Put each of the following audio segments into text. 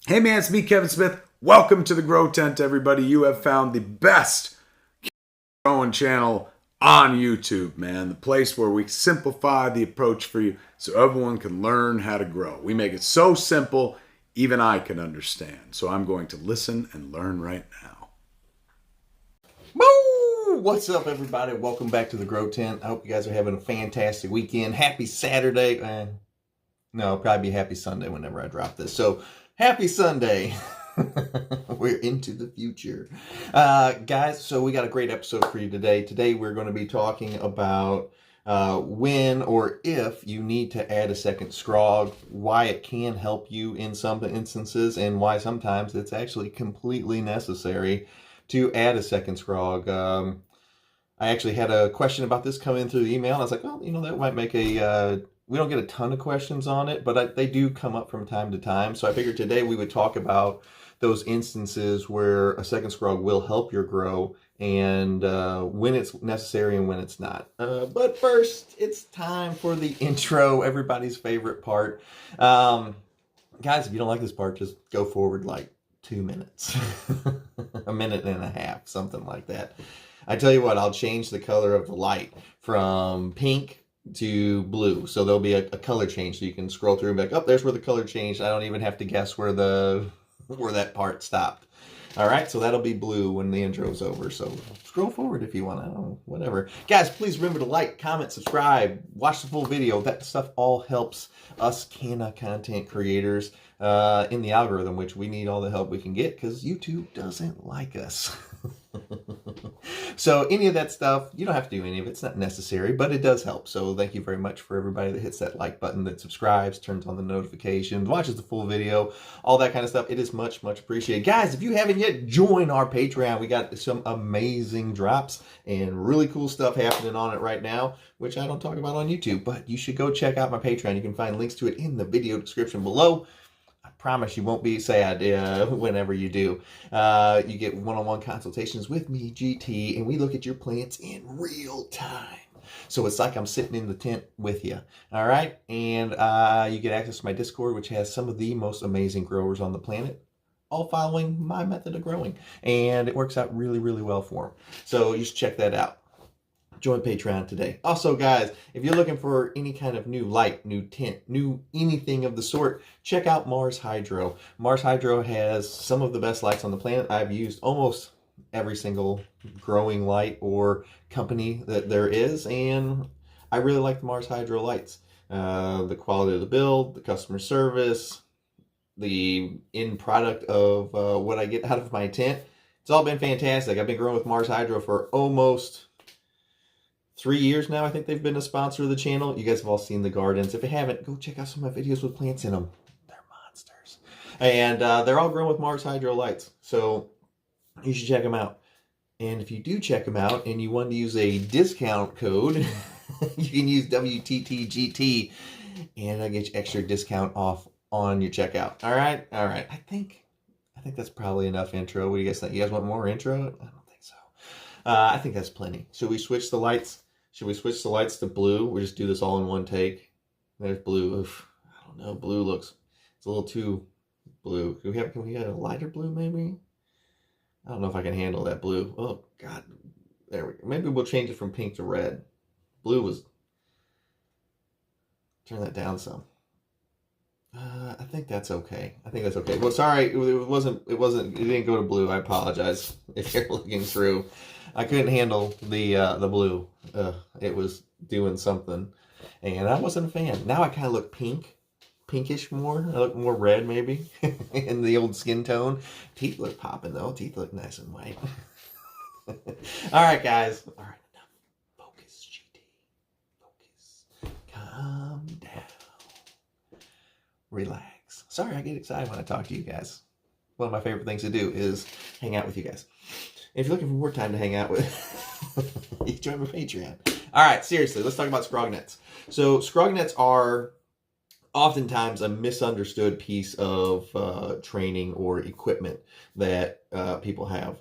Hey man, it's me, Kevin Smith. Welcome to the Grow Tent, everybody. You have found the best growing channel on YouTube, man. The place where we simplify the approach for you so everyone can learn how to grow. We make it so simple, even I can understand. So I'm going to listen and learn right now. Woo! What's up, everybody? Welcome back to the Grow Tent. I hope you guys are having a fantastic weekend. Happy Saturday. No, it'll probably be happy Sunday whenever I drop this. So, happy Sunday. We're into the future. Guys, so we got a great episode for you today. Today, we're going to be talking about when or if you need to add a second Scrog, why it can help you in some instances, and why sometimes it's actually completely necessary to add a second Scrog. I actually had a question about this come in through the email. And I was like, well, that might make a... we don't get a ton of questions on it, but they do come up from time to time. So I figured today we would talk about those instances where a second Scrog will help your grow, and when it's necessary and when it's not. But first, it's time for the intro, everybody's favorite part. Guys, if you don't like this part, just go forward like 2 minutes. A minute and a half, something like that. I tell you what, I'll change the color of the light from pink to blue. So there'll be a color change. So you can scroll through and be like, oh, there's where the color changed. I don't even have to guess where that part stopped. All right, so that'll be blue when the intro's over. So scroll forward if you want. I don't know, whatever. Guys, please remember to like, comment, subscribe, watch the full video. That stuff all helps us content creators in the algorithm, which we need all the help we can get because YouTube doesn't like us. So any of that stuff, you don't have to do any of it. It's not necessary, but it does help. So thank you very much for everybody that hits that like button, that subscribes, turns on the notifications, watches the full video, all that kind of stuff. It is much, much appreciated. Guys, if you haven't yet joined our Patreon, we got some amazing drops and really cool stuff happening on it right now, which I don't talk about on YouTube, but you should go check out my Patreon. You can find links to it in the video description below. I promise you won't be sad whenever you do. You get one-on-one consultations with me, GT, and we look at your plants in real time. So it's like I'm sitting in the tent with you. All right? And you get access to my Discord, which has some of the most amazing growers on the planet, all following my method of growing. And it works out really, really well for them. So you should check that out. Join Patreon today. Also, guys, if you're looking for any kind of new light, new tint, new anything of the sort, check out Mars Hydro. Mars Hydro has some of the best lights on the planet. I've used almost every single growing light or company that there is, and I really like the Mars Hydro lights. The quality of the build, the customer service, the end product of what I get out of my tent. It's all been fantastic. I've been growing with Mars Hydro for almost 3 years now. I think they've been a sponsor of the channel. You guys have all seen the gardens. If you haven't, go check out some of my videos with plants in them. They're monsters. And they're all grown with Mars Hydro lights. So you should check them out. And if you do check them out and you want to use a discount code, you can use WTTGT and I'll get you extra discount off on your checkout. All right? All right. I think that's probably enough intro. What do you guys think? You guys want more intro? I don't think so. I think that's plenty. Should we switch the lights? Should we switch the lights to blue? We just do this all in one take. There's blue. Oof. I don't know. Blue looks, it's a little too blue. Can we get a lighter blue maybe? I don't know if I can handle that blue. Oh God. There we go. Maybe we'll change it from pink to red. Blue was, turn that down some. I think that's okay. Well, sorry, it didn't go to blue. I apologize if you're looking through. I couldn't handle the blue. It was doing something, and I wasn't a fan. Now I kind of look pinkish more. I look more red maybe in the old skin tone. Teeth look popping though. Teeth look nice and white. All right, guys. All right, enough. Focus, GT. Focus. Calm down. Relax. Sorry, I get excited when I talk to you guys. One of my favorite things to do is hang out with you guys. If you're looking for more time to hang out with, you can join my Patreon. All right, seriously, let's talk about Scrog nets. So Scrog nets are oftentimes a misunderstood piece of training or equipment that people have.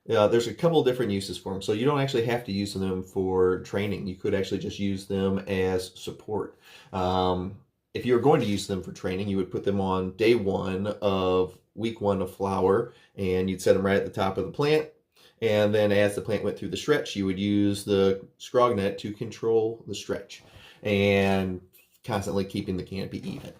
There's a couple of different uses for them. So you don't actually have to use them for training. You could actually just use them as support. if you're going to use them for training, you would put them on day 1 of week 1 of flower, and you'd set them right at the top of the plant. And then as the plant went through the stretch, you would use the Scrog net to control the stretch and constantly keeping the canopy even.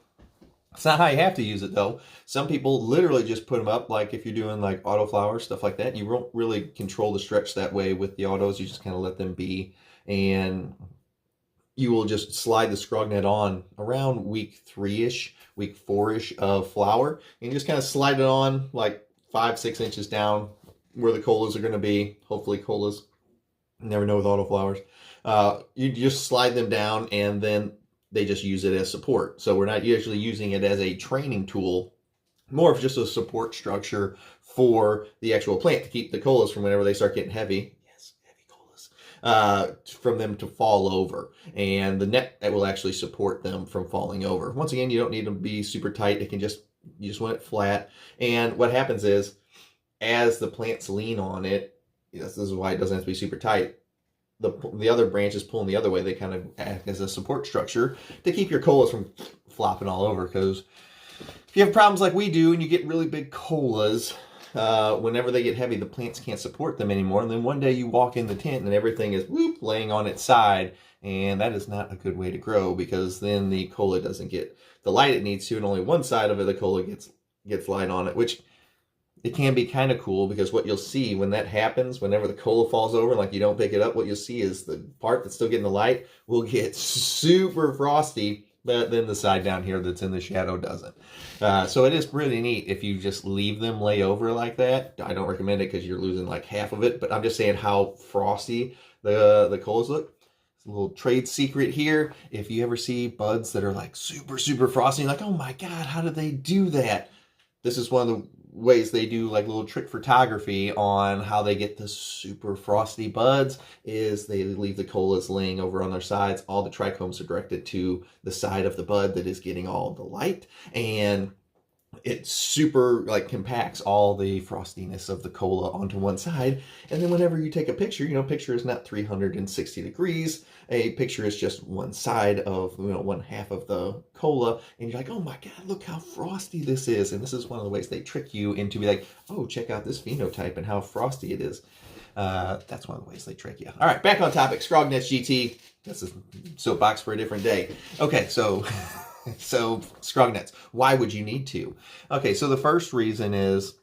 It's not how you have to use it though. Some people literally just put them up, like if you're doing like auto flower, stuff like that. You won't really control the stretch that way with the autos. You just kind of let them be. And you will just slide the Scrog net on around week 3-ish, week 4-ish of flower. And you just kind of slide it on like 5-6 inches down where the colas are going to be. Hopefully colas. You never know with auto flowers. You just slide them down, and then they just use it as support. So we're not usually using it as a training tool, more of just a support structure for the actual plant to keep the colas from whenever they start getting heavy. Yes, heavy colas. From them to fall over. And the net that will actually support them from falling over. Once again, you don't need them to be super tight. It can just, you just want it flat. And what happens is, as the plants lean on it, this is why it doesn't have to be super tight. The other branches pulling the other way, they kind of act as a support structure to keep your colas from flopping all over. Because if you have problems like we do and you get really big colas, whenever they get heavy, the plants can't support them anymore. And then one day you walk in the tent and everything is whoop, laying on its side. And that is not a good way to grow, because then the cola doesn't get the light it needs to, and only one side of it, the cola gets light on it, which it can be kind of cool, because what you'll see when that happens, whenever the cola falls over, like you don't pick it up, what you'll see is the part that's still getting the light will get super frosty, but then the side down here that's in the shadow doesn't. So it is really neat if you just leave them lay over like that. I don't recommend it because you're losing like half of it, but I'm just saying how frosty the colas look. It's a little trade secret here. If you ever see buds that are like super, super frosty, you're like, oh my God, how did they do that? This is one of the ways they do like little trick photography on how they get the super frosty buds, is they leave the colas laying over on their sides. All the trichomes are directed to the side of the bud that is getting all the light, and it super like compacts all the frostiness of the cola onto one side. And then whenever you take a picture, you know, picture is not 360 degrees. A picture is just one side of, you know, one half of the cola. And you're like, oh my God, look how frosty this is. And this is one of the ways they trick you into be like, oh, check out this phenotype and how frosty it is. That's one of the ways they trick you. All right, back on topic. Scrog nets GT. That's a soapbox for a different day. Okay, so Scrog nets. Why would you need to? Okay, so the first reason is,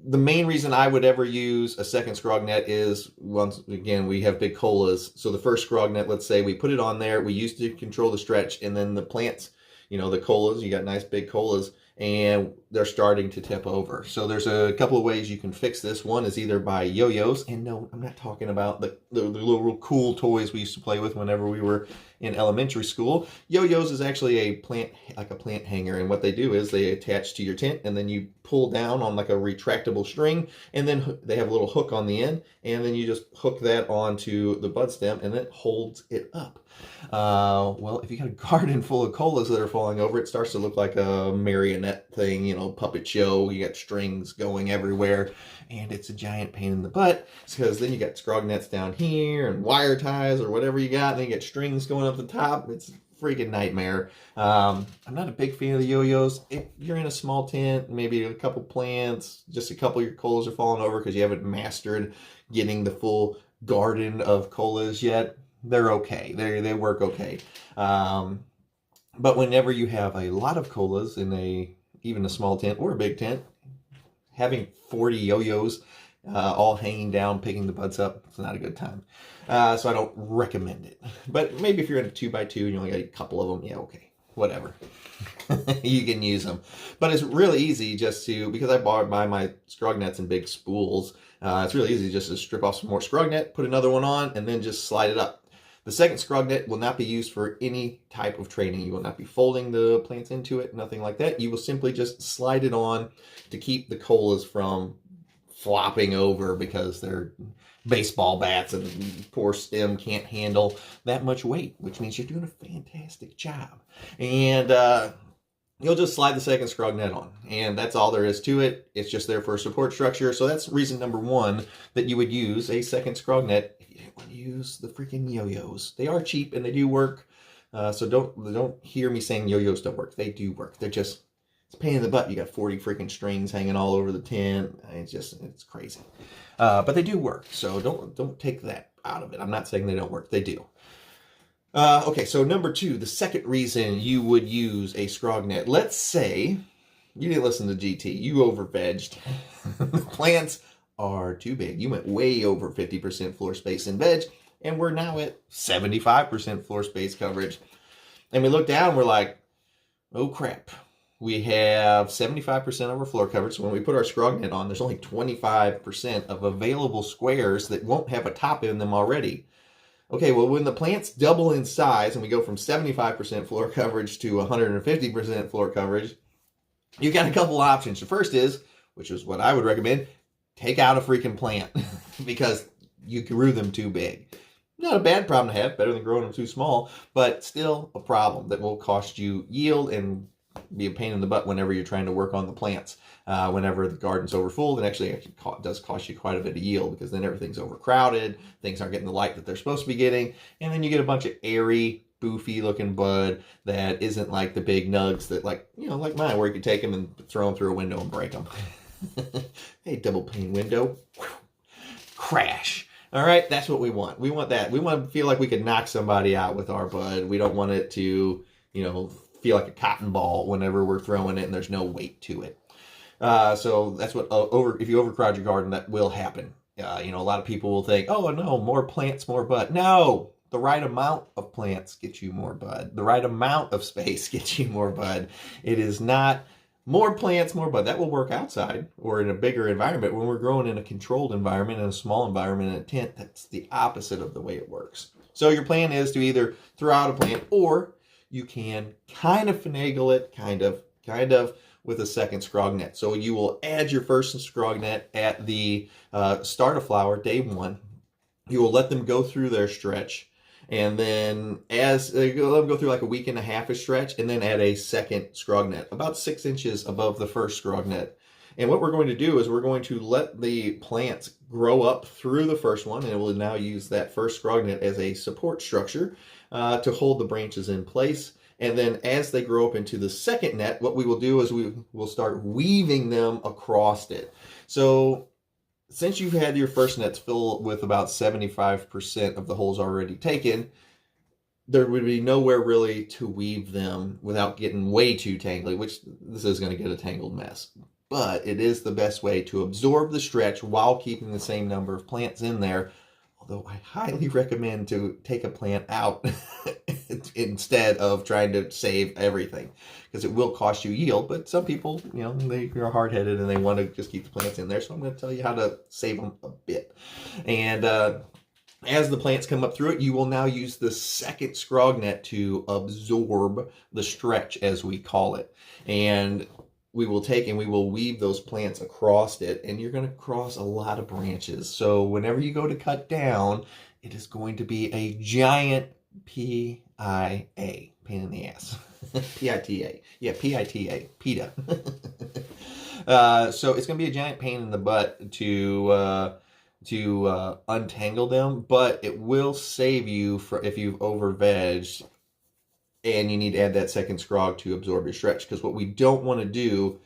the main reason I would ever use a second Scrog net is, once again, we have big colas. So the first Scrog net, let's say we put it on there, we used to control the stretch, and then the plants, you know, the colas, you got nice big colas, and they're starting to tip over. So there's a couple of ways you can fix this. One is either by yo-yos, and no, I'm not talking about the little cool toys we used to play with whenever we were in elementary school. Yo-yos is actually a plant, like a plant hanger, and what they do is they attach to your tent, and then you pull down on like a retractable string, and then they have a little hook on the end, and then you just hook that onto the bud stem, and it holds it up. Well, if you got a garden full of colas that are falling over, it starts to look like a marionette thing, you know, puppet show. You got strings going everywhere, and it's a giant pain in the butt, because then you got Scrog nets down here and wire ties or whatever you got, and then you get strings going up the top. It's a freaking nightmare. I'm not a big fan of the yo-yos. If you're in a small tent, maybe a couple plants, just a couple of your colas are falling over because you haven't mastered getting the full garden of colas yet, they're okay. They work okay. But whenever you have a lot of colas in even a small tent or a big tent, having 40 yo-yos all hanging down, picking the buds up, it's not a good time. So I don't recommend it. But maybe if you're in a 2x2 and you only got a couple of them, yeah, okay, whatever. You can use them. But it's really easy just to, because I buy my Scrog nets in big spools, it's really easy just to strip off some more Scrog net, put another one on, and then just slide it up. The second Scrog net will not be used for any type of training. You will not be folding the plants into it, nothing like that. You will simply just slide it on to keep the colas from flopping over, because they're baseball bats and the poor stem can't handle that much weight, which means you're doing a fantastic job. And you'll just slide the second Scrog net on, and that's all there is to it. It's just there for a support structure. So that's reason number one that you would use a second Scrog net if you didn't want to use the freaking yo-yos. They are cheap and they do work, So don't hear me saying yo-yos don't work. They do work. They're just, it's a pain in the butt. You got 40 freaking strings hanging all over the tent. It's crazy. But they do work. So don't take that out of it. I'm not saying they don't work. They do. Okay, so number 2, the second reason you would use a Scrog net. Let's say you didn't listen to GT. You over-vegged. The plants are too big. You went way over 50% floor space in veg, and we're now at 75% floor space coverage. And we look down, we're like, oh crap. We have 75% of our floor coverage. So when we put our Scrog net on, there's only 25% of available squares that won't have a top in them already. Okay, well, when the plants double in size and we go from 75% floor coverage to 150% floor coverage, you've got a couple options. The first is, which is what I would recommend, take out a freaking plant because you grew them too big. Not a bad problem to have, better than growing them too small, but still a problem that will cost you yield and be a pain in the butt whenever you're trying to work on the plants. Whenever the garden's overfull, it actually does cost you quite a bit of yield because then everything's overcrowded, things aren't getting the light that they're supposed to be getting, and then you get a bunch of airy, boofy looking bud that isn't like the big nugs that, like, you know, like mine, where you can take them and throw them through a window and break them. Hey, double pane window. Crash. All right, that's what we want. We want that. We want to feel like we could knock somebody out with our bud. We don't want it to, you know, feel like a cotton ball whenever we're throwing it and there's no weight to it. So that's what, if you overcrowd your garden, that will happen. You know, a lot of people will think, oh no, more plants, more bud. No, the right amount of plants gets you more bud. The right amount of space gets you more bud. It is not more plants, more bud. That will work outside or in a bigger environment. When we're growing in a controlled environment, in a small environment, in a tent, that's the opposite of the way it works. So your plan is to either throw out a plant, or you can kind of finagle it, kind of with a second Scrog net. So you will add your first Scrog net at the start of flower, day 1. You will let them go through their stretch. And then as they go, let them go through like a week and a half of stretch, and then add a second Scrog net, about 6 inches above the first Scrog net. And what we're going to do is we're going to let the plants grow up through the first one, and we'll now use that first Scrog net as a support structure to hold the branches in place. And then as they grow up into the second net, what we will do is we will start weaving them across it. So since you've had your first nets fill with about 75% of the holes already taken, there would be nowhere really to weave them without getting way too tangly, which this is going to get a tangled mess. But it is the best way to absorb the stretch while keeping the same number of plants in there. Although I highly recommend to take a plant out instead of trying to save everything, because it will cost you yield. But some people, you know, they're hard-headed and they want to just keep the plants in there. So I'm going to tell you how to save them a bit. And as the plants come up through it, you will now use the second Scrog net to absorb the stretch, as we call it. And we will take and we will weave those plants across it, and you're going to cross a lot of branches. So whenever you go to cut down, it is going to be a giant P-I-A, pain in the ass. P-I-T-A. Yeah, P-I-T-A, PETA. So it's going to be a giant pain in the butt to untangle them, but it will save you for if you've over-vegged and you need to add that second Scrog to absorb your stretch. Because what we don't want to do,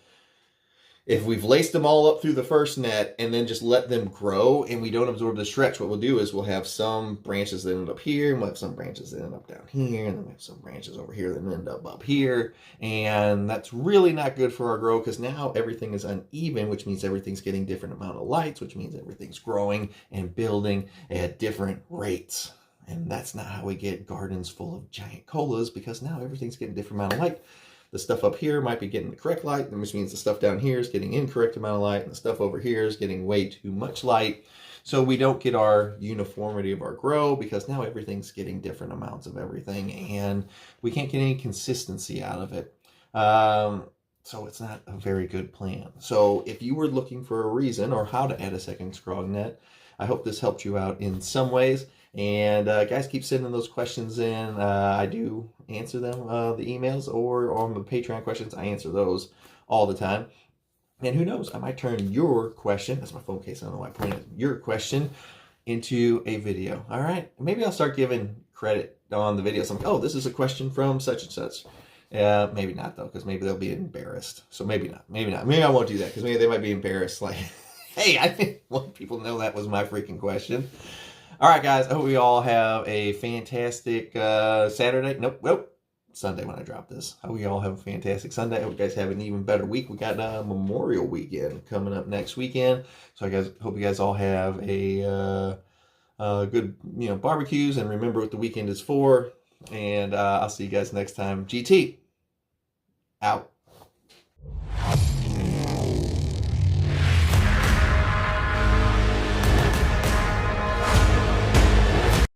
if we've laced them all up through the first net and then just let them grow and we don't absorb the stretch, what we'll do is we'll have some branches that end up here, and we'll have some branches that end up down here, and then we have some branches over here that end up here. And that's really not good for our grow, because now everything is uneven, which means everything's getting different amount of lights, which means everything's growing and building at different rates. And that's not how we get gardens full of giant colas, because now everything's getting a different amount of light. The stuff up here might be getting the correct light, which means the stuff down here is getting incorrect amount of light, and the stuff over here is getting way too much light. So we don't get our uniformity of our grow, because now everything's getting different amounts of everything, and we can't get any consistency out of it. So it's not a very good plan. So if you were looking for a reason or how to add a second Scrog net, I hope this helped you out in some ways. And guys, keep sending those questions in. I do answer them, the emails, or on the Patreon questions. I answer those all the time. And who knows, I might turn your question, that's my phone case, I don't know why I pointed, your question into a video. All right, maybe I'll start giving credit on the video. So I'm like, oh, this is a question from such and such. Maybe not though, because maybe they'll be embarrassed. So maybe not. Maybe I won't do that, because maybe they might be embarrassed. Like, hey, I didn't want people to know that was my freaking question. All right, guys. I hope we all have a fantastic Saturday. Nope. Sunday when I drop this. I hope you all have a fantastic Sunday. I hope you guys have an even better week. We got Memorial Weekend coming up next weekend. So I hope you guys all have a good, barbecues, and remember what the weekend is for. And I'll see you guys next time. GT out.